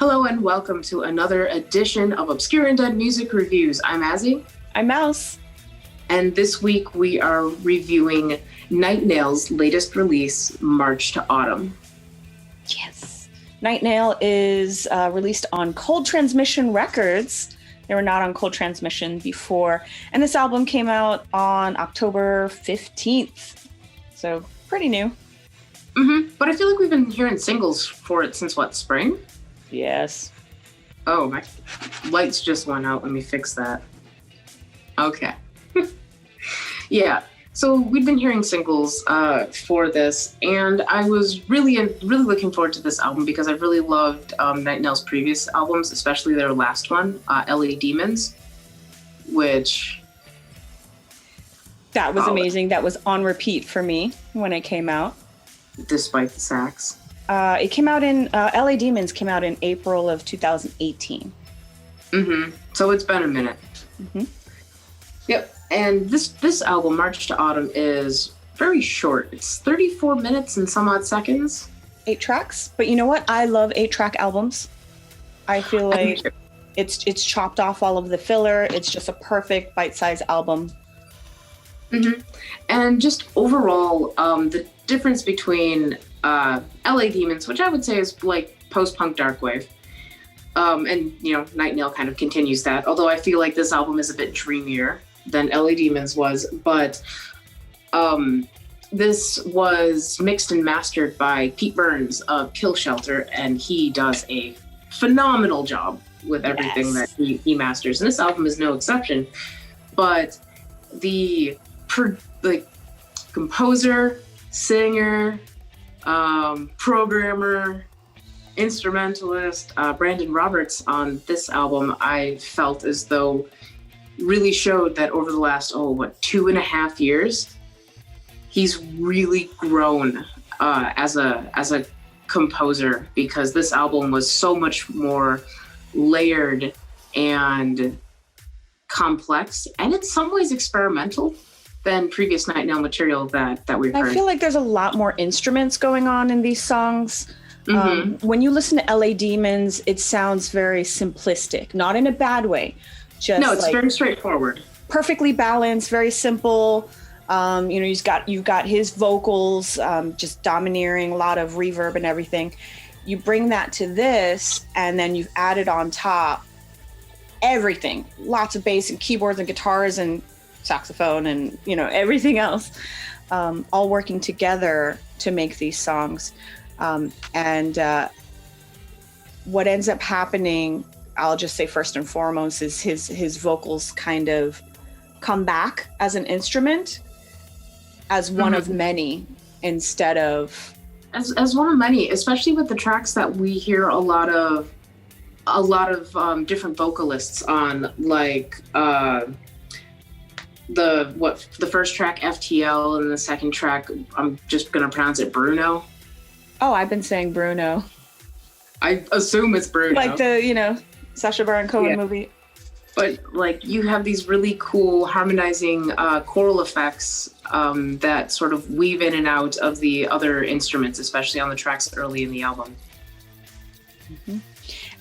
Hello and welcome to another edition of Obscure and Dead Music Reviews. I'm Azy. I'm Maus. And this week we are reviewing Night Nail's latest release, March to Autumn. Yes. Night Nail is released on Cold Transmission Records. They were not on Cold Transmission before. And this album came out on October 15th. So pretty new. Mm-hmm. But I feel like we've been hearing singles for it since, spring? Yes. Oh, my lights just went out. Let me fix that. Okay. Yeah. So we've been hearing singles for this, and I was really looking forward to this album because I really loved Night Nail's previous albums, especially their last one, LA Demons, which... That was amazing. That was on repeat for me when it came out. Despite the sax. It came out in, LA Demons came out in April of 2018. Mm-hmm. So it's been a minute. Mm-hmm. Yep. And this album, March to Autumn, is very short. It's 34 minutes and some odd seconds. 8 tracks. But you know what? I love 8-track albums. I feel like it's chopped off all of the filler. It's just a perfect bite-sized album. Mm-hmm. And just overall, the difference between LA Demons, which I would say is like post-punk darkwave, and Night Nail kind of continues that, although I feel like this album is a bit dreamier than LA Demons was, but this was mixed and mastered by Pete Burns of Kill Shelter, and he does a phenomenal job with everything that he masters, and this album is no exception. But the composer, singer, programmer, instrumentalist, Brandon Roberts on this album, I felt as though really showed that over the last 2.5 years, he's really grown as a composer, because this album was so much more layered and complex, and in some ways experimental than previous Night Nail material that we've heard. I feel like there's a lot more instruments going on in these songs. Mm-hmm. When you listen to LA Demons, it sounds very simplistic, not in a bad way. It's very straightforward. Perfectly balanced, very simple. You've got his vocals just domineering, a lot of reverb and everything. You bring that to this, and then you've added on top everything, lots of bass and keyboards and guitars and saxophone and everything else, all working together to make these songs. And what ends up happening, I'll just say first and foremost, is his vocals kind of come back as an instrument, as one of many, instead of as one of many, especially with the tracks that we hear a lot of different vocalists on, like the first track FTL, and the second track, I'm just gonna pronounce it Bruno. Oh, I've been saying Bruno. I assume it's Bruno. Like the, Sacha Baron Cohen movie. But you have these really cool harmonizing choral effects that sort of weave in and out of the other instruments, especially on the tracks early in the album. Mm-hmm.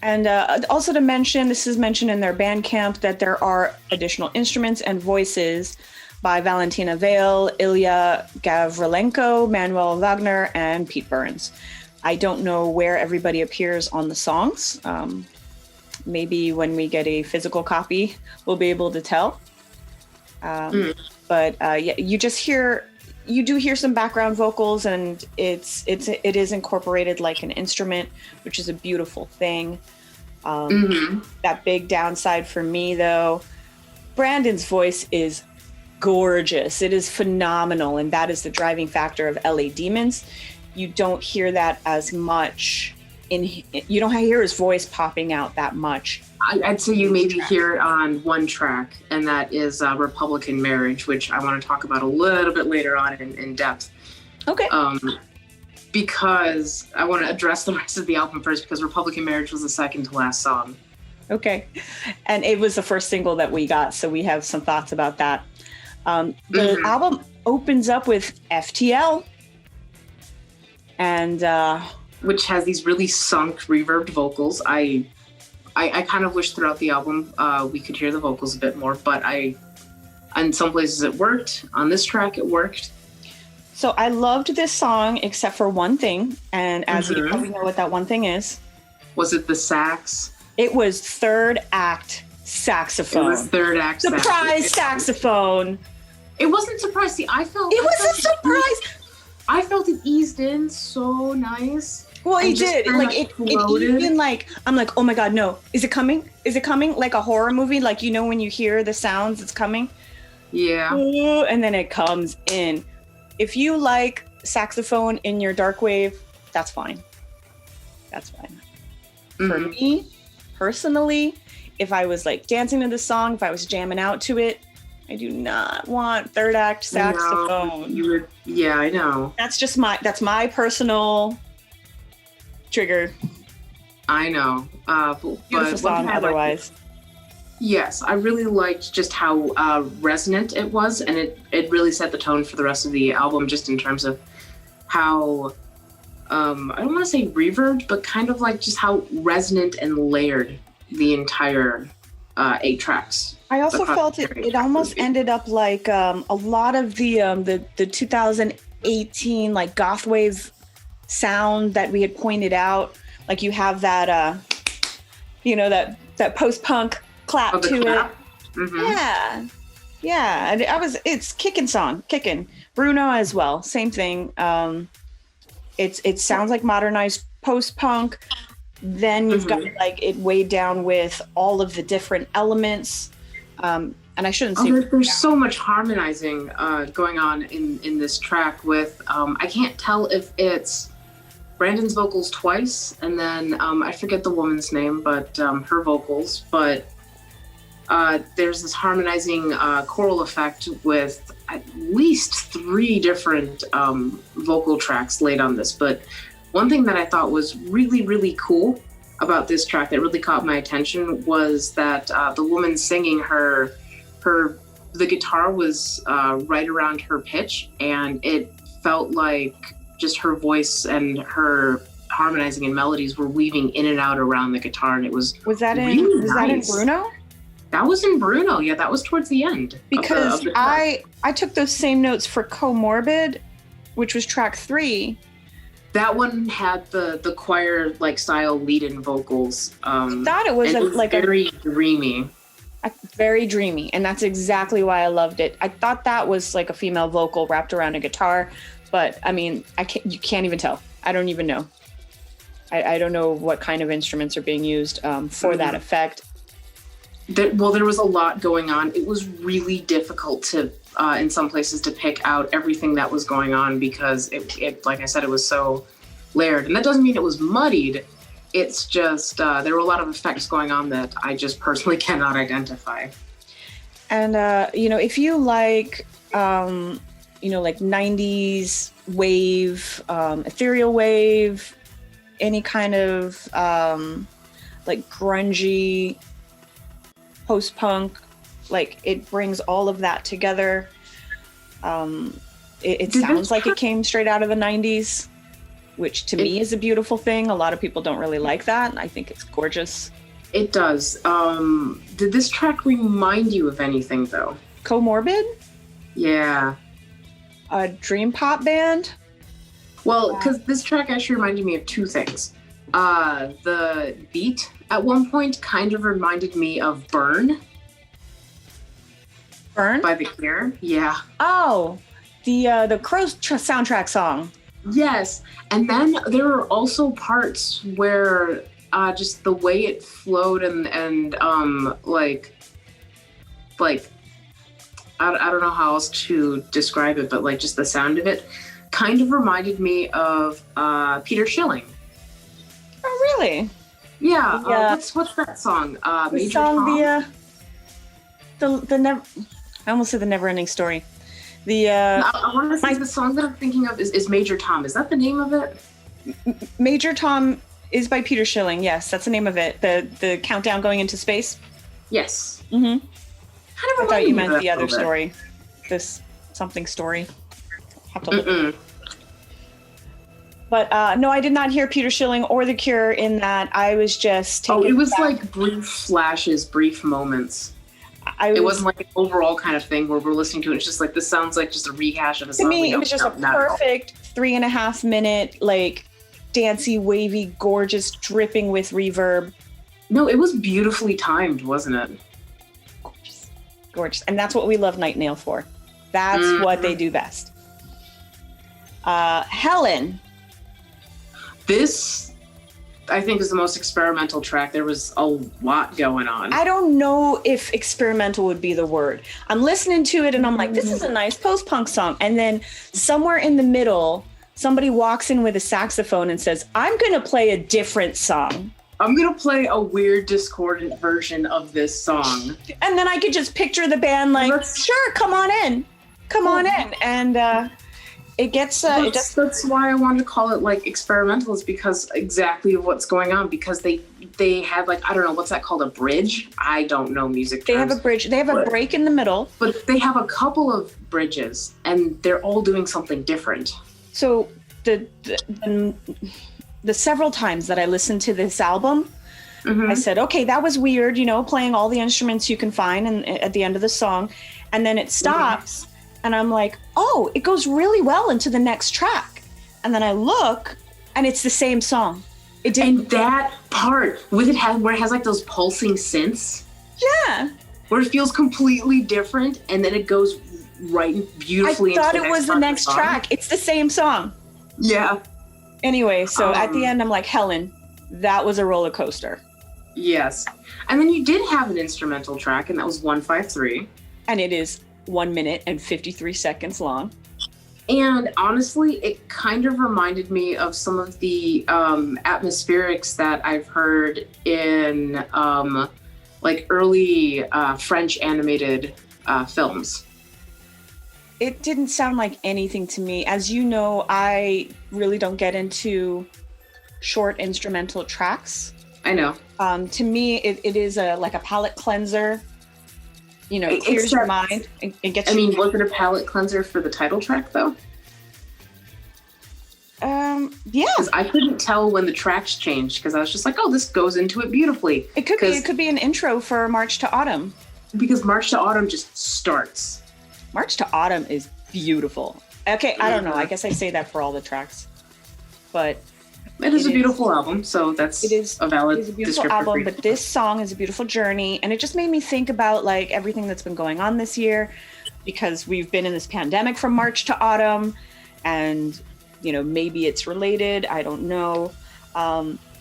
And also to mention, this is mentioned in their Bandcamp, that there are additional instruments and voices by Valentina Vale, Ilya Gavrilenko, Manuel Wagner, and Pete Burns. I don't know where everybody appears on the songs. Maybe when we get a physical copy, we'll be able to tell. But you do hear some background vocals, and it is incorporated like an instrument, which is a beautiful thing. That big downside for me, though, Brandon's voice is gorgeous. It is phenomenal, and that is the driving factor of LA Demons. You don't hear that as much. You don't hear his voice popping out that much. I'd say you maybe hear it on one track, and that is Republican Marriage, which I want to talk about a little bit later on in depth. Okay. Because I want to address the rest of the album first, because Republican Marriage was the second to last song. Okay. And it was the first single that we got, so we have some thoughts about that. The album opens up with FTL, and which has these really sunk reverbed vocals. I kind of wish throughout the album we could hear the vocals a bit more, but in some places it worked. On this track, it worked. So I loved this song except for one thing, and as you probably know what that one thing is. Was it the sax? It was third act saxophone. It was third act surprise saxophone. It wasn't surprise. See, I felt it was a surprise. I felt it eased in so nice. Well, it did. Like it even like I'm like, oh my god, no! Is it coming? Is it coming? Like a horror movie, like you know when you hear the sounds, it's coming. Yeah. And then it comes in. If you like saxophone in your darkwave, that's fine. That's fine. For me, personally, if I was like dancing to the song, if I was jamming out to it, I do not want third act saxophone. No, yeah, I know. That's my personal trigger. I know. Beautiful song otherwise. Yes, I really liked just how resonant it was, and it really set the tone for the rest of the album, just in terms of how, I don't want to say reverbed, but kind of like just how resonant and layered the entire 8 tracks. I also felt it almost ended up like a lot of the 2018 like goth wave sound that we had pointed out. Like you have that that post-punk clap to it. Mm-hmm. Yeah. And it's kicking. Bruno as well, same thing. It sounds like modernized post-punk. Then you've got like it weighed down with all of the different elements. And I shouldn't say there's so much harmonizing going on in this track with I can't tell if it's Brandon's vocals twice, and then I forget the woman's name, but her vocals, but there's this harmonizing choral effect with at least 3 different vocal tracks laid on this. But one thing that I thought was really, really cool about this track that really caught my attention was that the woman singing the guitar was right around her pitch, and it felt like just her voice and her harmonizing and melodies were weaving in and out around the guitar, and it was that in Bruno? That was in Bruno. Yeah, that was towards the end. Because I took those same notes for Comorbid, which was track 3. That one had the choir like style lead-in vocals. I thought it was very dreamy. Very dreamy, and that's exactly why I loved it. I thought that was like a female vocal wrapped around a guitar, but I mean, you can't even tell. I don't even know. I don't know what kind of instruments are being used for that effect. There was a lot going on. It was really difficult to, in some places, to pick out everything that was going on because it like I said, it was so layered. And that doesn't mean it was muddied. It's just there were a lot of effects going on that I just personally cannot identify. And if you like, like 90s wave, ethereal wave, any kind of like grungy post-punk, like it brings all of that together. It sounds like it came straight out of the 90s, which to me is a beautiful thing. A lot of people don't really like that. I think it's gorgeous. It does. Did this track remind you of anything though? Comorbid? Yeah. A dream pop band? Well, because this track actually reminded me of 2 things. The beat at one point kind of reminded me of Burn. Burn? By The Cure. Yeah. Oh, the Crows soundtrack song. Yes. And then there were also parts where just the way it flowed and like I don't know how else to describe it, but like just the sound of it kind of reminded me of Peter Schilling. Oh, really? Yeah. What's that song? Major Tom? I almost said the Never-Ending Story. I want to say the song that I'm thinking of is Major Tom. Is that the name of it? Major Tom is by Peter Schilling. Yes, that's the name of it. The countdown going into space. Yes. Mm-hmm. I thought you meant the other bit. story. This something story. Have to look. But no, I did not hear Peter Schilling or The Cure in that. I was just taking it was like brief flashes, brief moments. It wasn't like an overall kind of thing where we're listening to it. It's just like, this sounds like just a rehash of a song. To me, it was just a perfect 3.5 minute, like dancey, wavy, gorgeous, dripping with reverb. No, it was beautifully timed, wasn't it? Gorgeous. And that's what we love Night Nail for. That's what they do best. Helen. This, I think, is the most experimental track. There was a lot going on. I don't know if experimental would be the word. I'm listening to it and I'm like, this is a nice post-punk song. And then somewhere in the middle, somebody walks in with a saxophone and says, I'm going to play a different song. I'm going to play a weird discordant version of this song. And then I could just picture the band like, sure, come on in. Come on in. And it gets... that's why I wanted to call it like experimental, is because exactly what's going on. Because they had like, I don't know, what's that called? A bridge? I don't know music terms. They have a bridge. They have a break in the middle. But they have a couple of bridges and they're all doing something different. So the several times that I listened to this album, I said, okay, that was weird, playing all the instruments you can find and at the end of the song. And then it stops and I'm like, oh, it goes really well into the next track. And then I look and it's the same song. And that part where it has like those pulsing synths. Yeah. Where it feels completely different and then it goes right beautifully. I thought it was the next track. It's the same song. Yeah. Anyway, so at the end, I'm like, Helen, that was a roller coaster. Yes. And then you did have an instrumental track, and that was 153. And it is 1 minute and 53 seconds long. And honestly, it kind of reminded me of some of the atmospherics that I've heard in like early French animated films. It didn't sound like anything to me. As you know, I really don't get into short instrumental tracks. I know. To me, it is like a palate cleanser. Clears your mind. And gets was it a palate cleanser for the title track, though? Yeah. Because I couldn't tell when the tracks changed, because I was just like, oh, this goes into it beautifully. It could be an intro for March to Autumn. Because March to Autumn just starts. March to Autumn is beautiful. Okay, I don't know. I guess I say that for all the tracks. But it is a beautiful album, so that's a valid descriptor. It is a beautiful album, but this song is a beautiful journey. And it just made me think about like everything that's been going on this year, because we've been in this pandemic from March to Autumn, and maybe it's related. I don't know.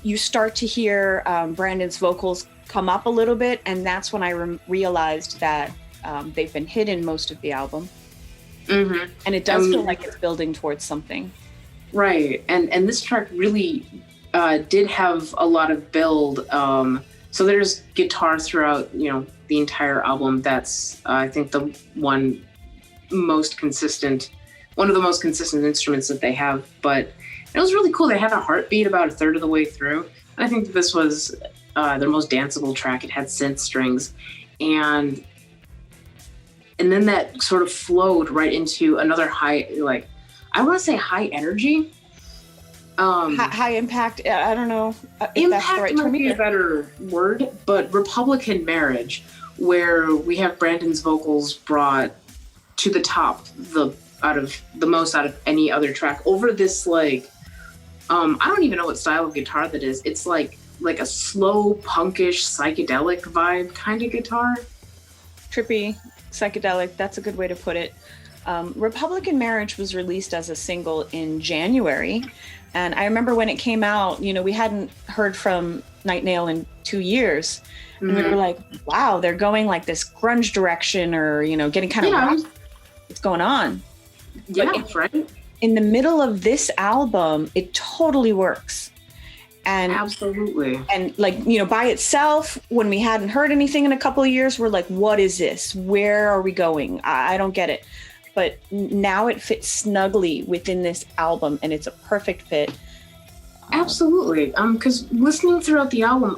You start to hear Brandon's vocals come up a little bit, and that's when I realized that they've been hidden most of the album. And it does feel like it's building towards something. Right. And this track really did have a lot of build. So there's guitar throughout, the entire album. That's, I think, one of the most consistent instruments that they have. But it was really cool. They had a heartbeat about a third of the way through. And I think that this was their most danceable track. It had synth strings. And then that sort of flowed right into another high, like, I want to say high energy. High impact. I don't know if impact that's the right might term. Be a better word, but Republican Marriage, where we have Brandon's vocals brought to the top, out of any other track over this, like, I don't even know what style of guitar that is. It's like a slow, punkish, psychedelic vibe kind of guitar. Trippy, psychedelic. That's a good way to put it. Republican Marriage was released as a single in January. And I remember when it came out, we hadn't heard from Night Nail in 2 years. And we were like, wow, they're going like this grunge direction, or, getting kind of rock. What's going on? Yeah, right. In the middle of this album, it totally works. And absolutely. And like, by itself, when we hadn't heard anything in a couple of years, we're like, what is this? Where are we going? I don't get it. But now it fits snugly within this album, and it's a perfect fit. Absolutely. Because listening throughout the album,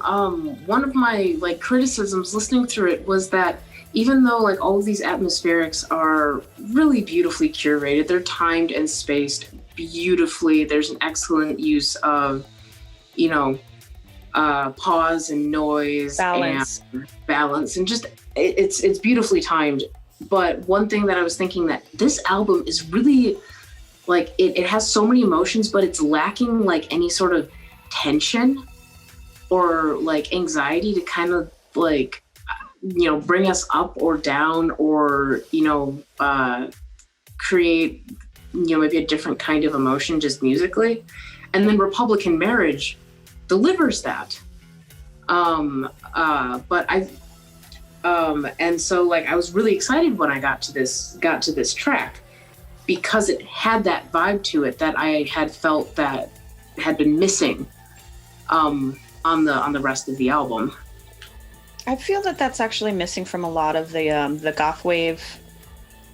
one of my criticisms listening through it was that even though like all of these atmospherics are really beautifully curated, they're timed and spaced beautifully. There's an excellent use of, you know, pause and noise, balance, and just it's beautifully timed. But one thing that I was thinking, that this album is really like, it has so many emotions, but it's lacking like any sort of tension or like anxiety to kind of like, you know, bring us up or down, or, you know, create, you know, maybe a different kind of emotion just musically. And then Republican Marriage delivers that. But and so like I was really excited when I got to this track, because it had that vibe to it that I had felt that had been missing on the rest of the album. I feel that that's actually missing from a lot of the goth wave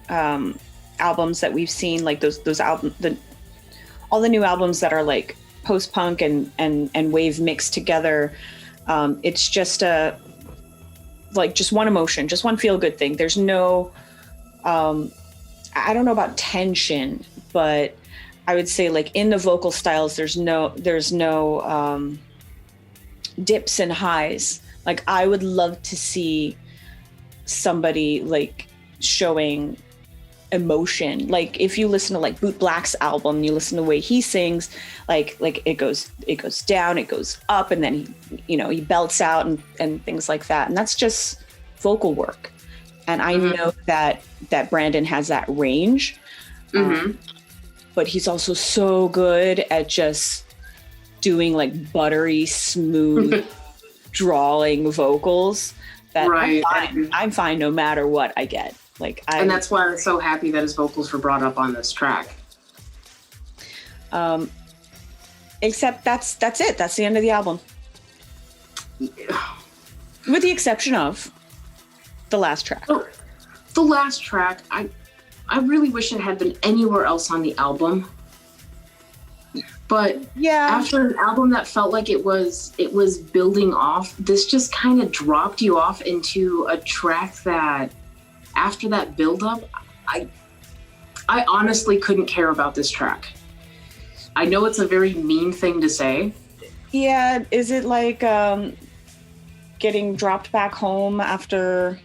albums that we've seen, like those albums, all the new albums that are like post-punk and wave mixed together. It's just just one emotion, just one feel-good thing. There's no, I don't know about tension, but I would say like in the vocal styles, there's no dips and highs. Like I would love to see somebody like showing emotion. Like if you listen to like Boot Black's album, you listen to the way he sings, like it goes down, it goes up, and then he belts out and things like that. And that's just vocal work. And I know that Brandon has that range, but he's also so good at just doing like buttery, smooth, drawling vocals that I'm fine no matter what I get. And that's why I'm so happy that his vocals were brought up on this track. Except that's it. That's the end of the album. Yeah. With the exception of the last track. Oh, the last track, I really wish it had been anywhere else on the album. But yeah, after an album that felt like it was building off, this just kind of dropped you off into a track that, after that build-up, I honestly couldn't care about this track. I know it's a very mean thing to say. Yeah, is it like getting dropped back home after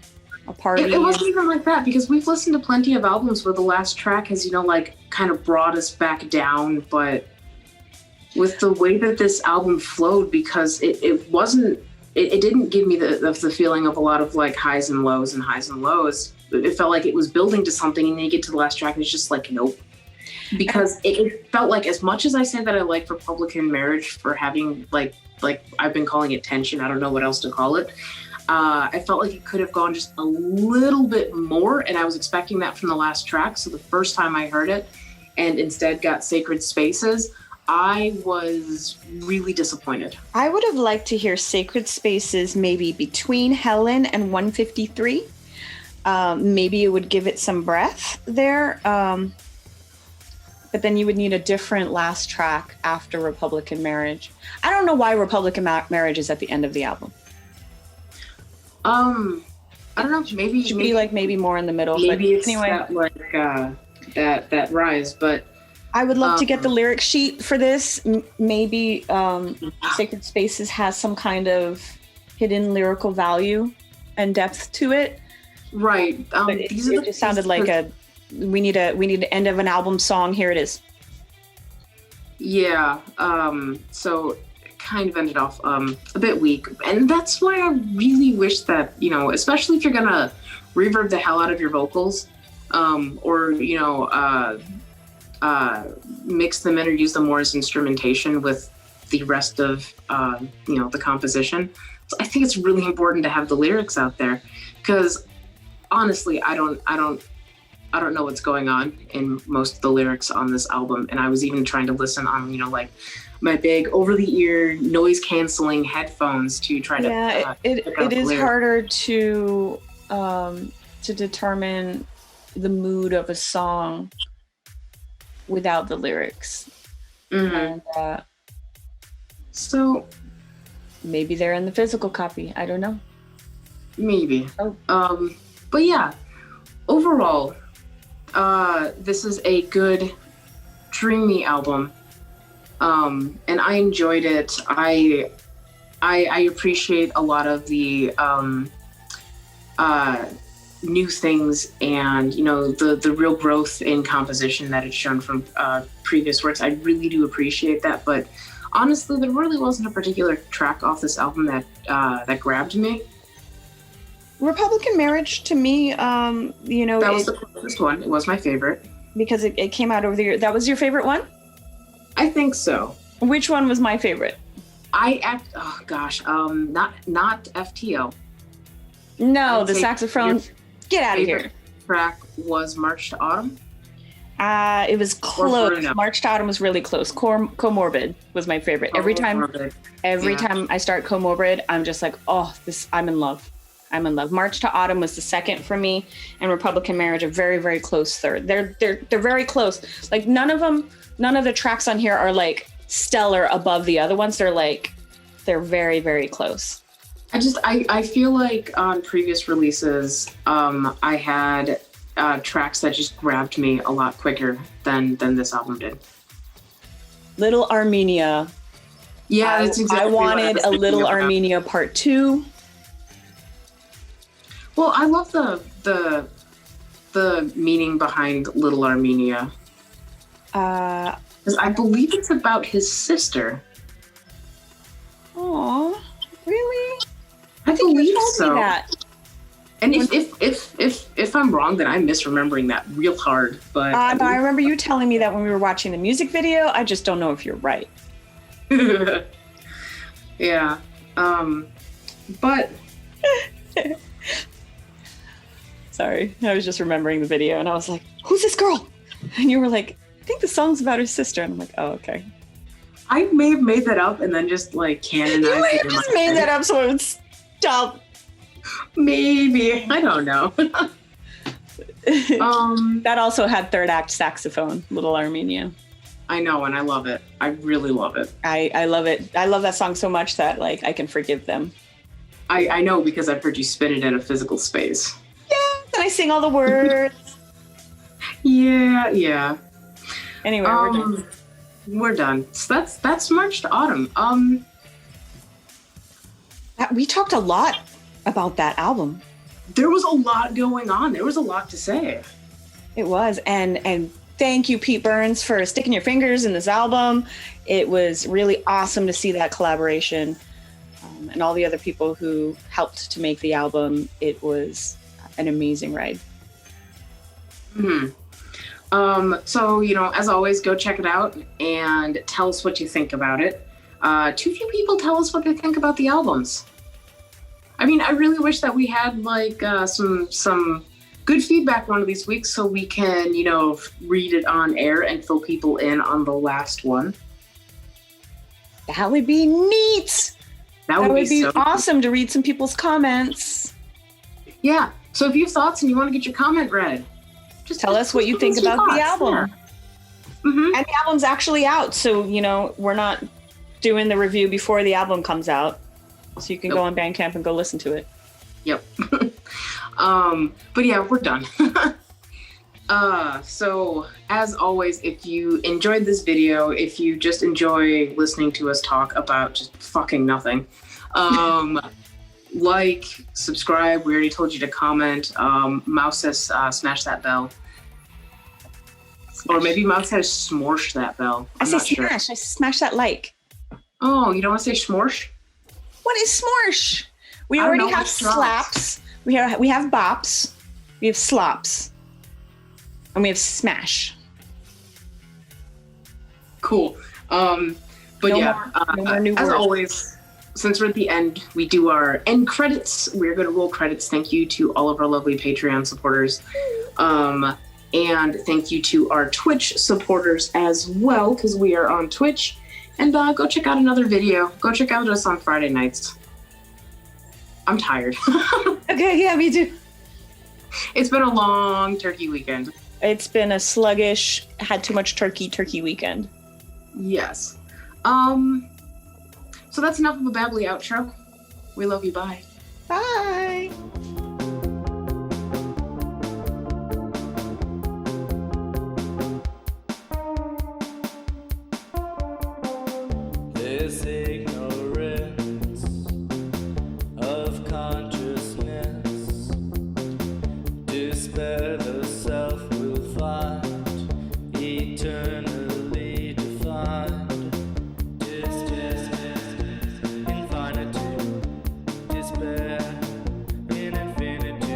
a party? It wasn't even like that, because we've listened to plenty of albums where the last track has, kind of brought us back down, but with the way that this album flowed, because it didn't give me the feeling of a lot of like highs and lows. It felt like it was building to something, and then you get to the last track and it's just like, nope. Because it felt like, as much as I say that I like Republican Marriage for having like I've been calling it tension, I don't know what else to call it. I felt like it could have gone just a little bit more, and I was expecting that from the last track. So the first time I heard it and instead got Sacred Spaces, I was really disappointed. I would have liked to hear Sacred Spaces maybe between Helen and 153. Maybe it would give it some breath there. But then you would need a different last track after Republican Marriage. I don't know why Republican Marriage is at the end of the album. I don't know. Maybe it should be like maybe more in the middle. Maybe but it's anyway, that rise. But I would love to get the lyric sheet for this. Maybe Sacred Spaces has some kind of hidden lyrical value and depth to it. Right. But it just sounded like we need an end of an album song. Here it is. Yeah. So it kind of ended off a bit weak, and that's why I really wish that, especially if you're gonna reverb the hell out of your vocals, or mix them in or use them more as instrumentation with the rest of the composition. So I think it's really important to have the lyrics out there, because honestly, I don't know what's going on in most of the lyrics on this album. And I was even trying to listen on, my big over-the-ear noise-canceling headphones to try to. Yeah, it is harder to determine the mood of a song without the lyrics. Mm-hmm. And, so maybe they're in the physical copy. I don't know. Maybe. Oh. But yeah, overall, this is a good, dreamy album, and I enjoyed it. I appreciate a lot of the new things, and the real growth in composition that it's shown from previous works. I really do appreciate that. But honestly, there really wasn't a particular track off this album that grabbed me. Republican Marriage, to me, that was the closest one. It was my favorite because it came out over the year. That was your favorite one? I think so. Which one was my favorite? not FTO. No, the saxophone. Get out of here. Track was March to Autumn. It was close. March to Autumn was really close. Comorbid was my favorite. Every time I start Comorbid, I'm just like, I'm in love. March to Autumn was the second for me, and Republican Marriage a very, very close third. They're very close. Like none of the tracks on here are like stellar above the other ones. They're very, very close. I feel like on previous releases, I had tracks that just grabbed me a lot quicker than this album did. Little Armenia. Yeah, that's exactly I wanted a Little Armenia Part 2. Well, I love the meaning behind Little Armenia. Because I believe it's about his sister. Aw, really? I believe so. That. And if I'm wrong, then I'm misremembering that real hard. But I remember you telling me that when we were watching the music video. I just don't know if you're right. Yeah. But sorry, I was just remembering the video, and I was like, "Who's this girl?" And you were like, "I think the song's about her sister." And I'm like, "Oh, okay." I may have made that up and then just like canonized it. You may have just made that up so it would stop. Maybe. I don't know. That also had third act saxophone, Little Armenia. I know, and I love it. I really love it. I love it. I love that song so much that like I can forgive them. I know because I've heard you spin it in a physical space. Yeah, and I sing all the words. Yeah. Anyway, we're done. So that's March to Autumn. We talked a lot about that album. There was a lot going on. There was a lot to say. It was, and thank you, Pete Burns, for sticking your fingers in this album. It was really awesome to see that collaboration, and all the other people who helped to make the album. It was an amazing ride. So, as always, go check it out and tell us what you think about it. Too few people tell us what they think about the albums. I mean, I really wish that we had like some good feedback one of these weeks so we can, read it on air and fill people in on the last one. That would be neat. That would be so awesome to read some people's comments. Yeah. So if you have thoughts and you want to get your comment read, just tell us what you think about the album. Yeah. And the album's actually out, so we're not doing the review before the album comes out, so you can go on Bandcamp and go listen to it. Yep. But yeah, we're done. So as always, if you enjoyed this video, if you just enjoy listening to us talk about just fucking nothing, like, subscribe. We already told you to comment. Maus says smash that bell. Or maybe Maus says smorsh that bell. I say smash. I smash that like. Oh, you don't want to say smorsh? What is smorsh? We already have slaps. We have bops. We have slops. And we have smash. Cool. But no yeah, more new as words. Always, since we're at the end, we do our end credits. We're going to roll credits. Thank you to all of our lovely Patreon supporters. And thank you to our Twitch supporters as well, because we are on Twitch. And go check out another video. Go check out us on Friday nights. I'm tired. Okay, yeah, me too. It's been a long turkey weekend. It's been a sluggish, had too much turkey weekend. Yes. So that's enough of a babbly outro. We love you. Bye. Bye. से